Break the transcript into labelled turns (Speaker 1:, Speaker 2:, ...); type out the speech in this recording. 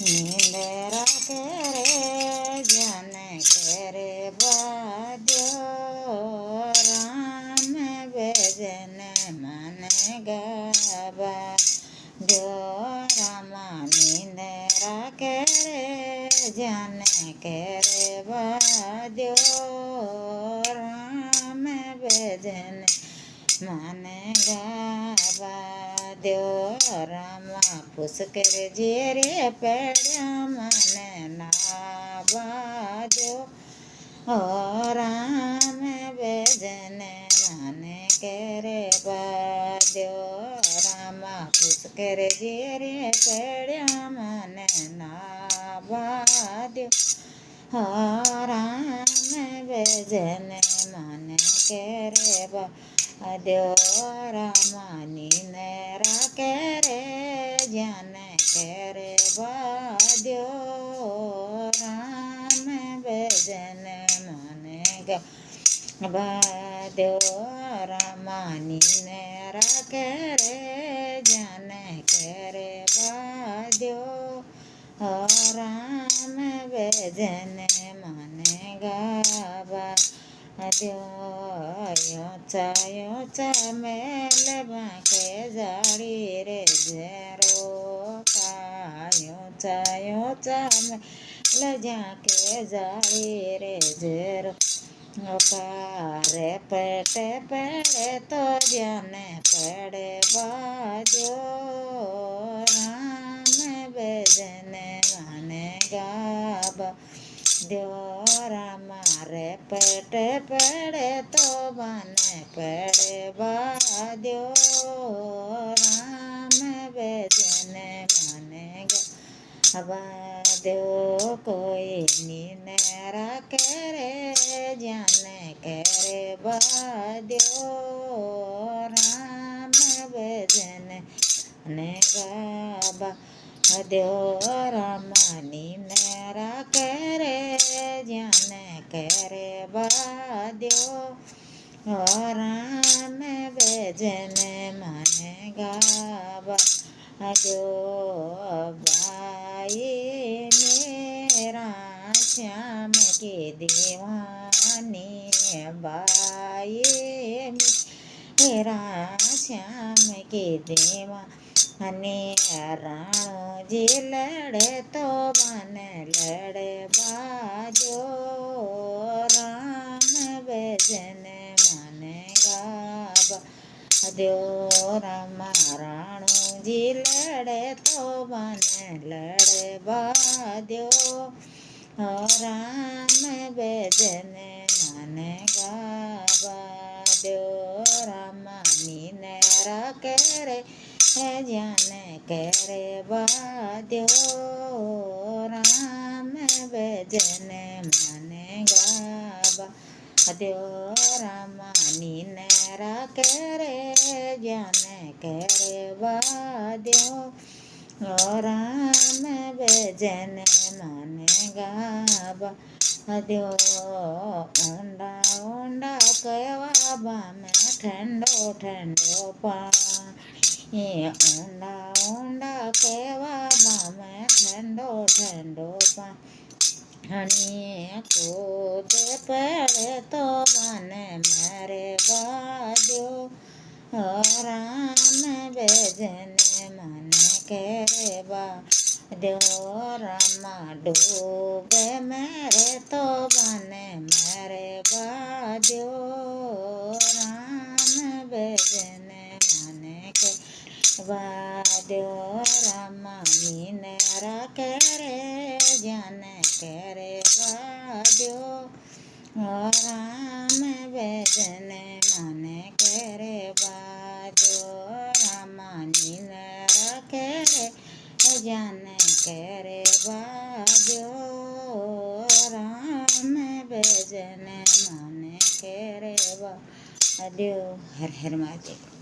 Speaker 1: નિંદરા કરે જન કરે બાદ્યો રામ ભજન મન ગાવા દ્યો રામા નિંદરા કરે જન કરે બાદ્યો રામ ભજન મન ગાવા દ્યો રામા પુષ્કર ઝેરે પડ્યા મને નાવા દ્યો રામ ભજન મને કરે બાદ્યો રામા પુષ્કર ઝેરે પડ્યા મને નાવા દ્યો રામ ભજન મને કરે બાદ્યો રામા નિંદરા કરે જન કરે બાદ્યો રામ ભજન મને બાદ્યો રામા નિંદરા કરે જન કરે બાદ્યો રામ ભજન મને ગાવા યોચા મેલ બાંકે જાળી રે ઝેરો યોચા મેલ જાકે જાળી રે ઝેરો કારે પેટે પડે તો જાને પડે બાદ્યો રામ ભજન મને ગાવા દ્યો રામા રે પેટે પડે તો મને પડે બાદ્યો રામ ભજન મને ગાવા દ્યો કોઈ નિંદરા કરે જન કરે બાદ્યો રામ ભજન મને ગાવા દ્યો રામા નિંદરા કરે જન કરે બાદ્યો રામ ભજન મને ગાવા દ્યો ભાઈ મેરા શ્યામ કે દીવાની ભાઈ મેરા શ્યામ કે દીવા અને રાણોજી લડે તો મને લડે બાદ્યો રામ ભજન મને ગાવા દ્યો રામા રાણોજી લડે તો મને લડે બાદ્યો રામ ભજન મને ગાવા દ્યો રામા નિંદરા કરે જન કરે બાદ્યો રામ ભજન મને ગાવા દ્યો રામા નિંદરા કરે જન કરે બાદ્યો રામ ભજન મને ગાવા દ્યો ઊંડા ઊંડા કહેવા બામે ઠંડો ઠંડો પાણી ઊંડા ઊંડા કહેવા બામે ઠંડો ઠંડો પાણી કૂદ પડે તો મને મારે બાદ્યો રામ ભજન મને કરે બાદ્યો રામા ડૂબે મેરે તો મને મારે બાદ્યો રામ ભજન મને બાદ્યો રામા નિંદરા કરે જન કરે બાદ્યો રામ ભજન મને કરે બાદ્યો રામા નિંદરા કરે જન કરે બાદ્યો રામ ભજન મને કરે બાદ્યો હર હર મહાદેવ।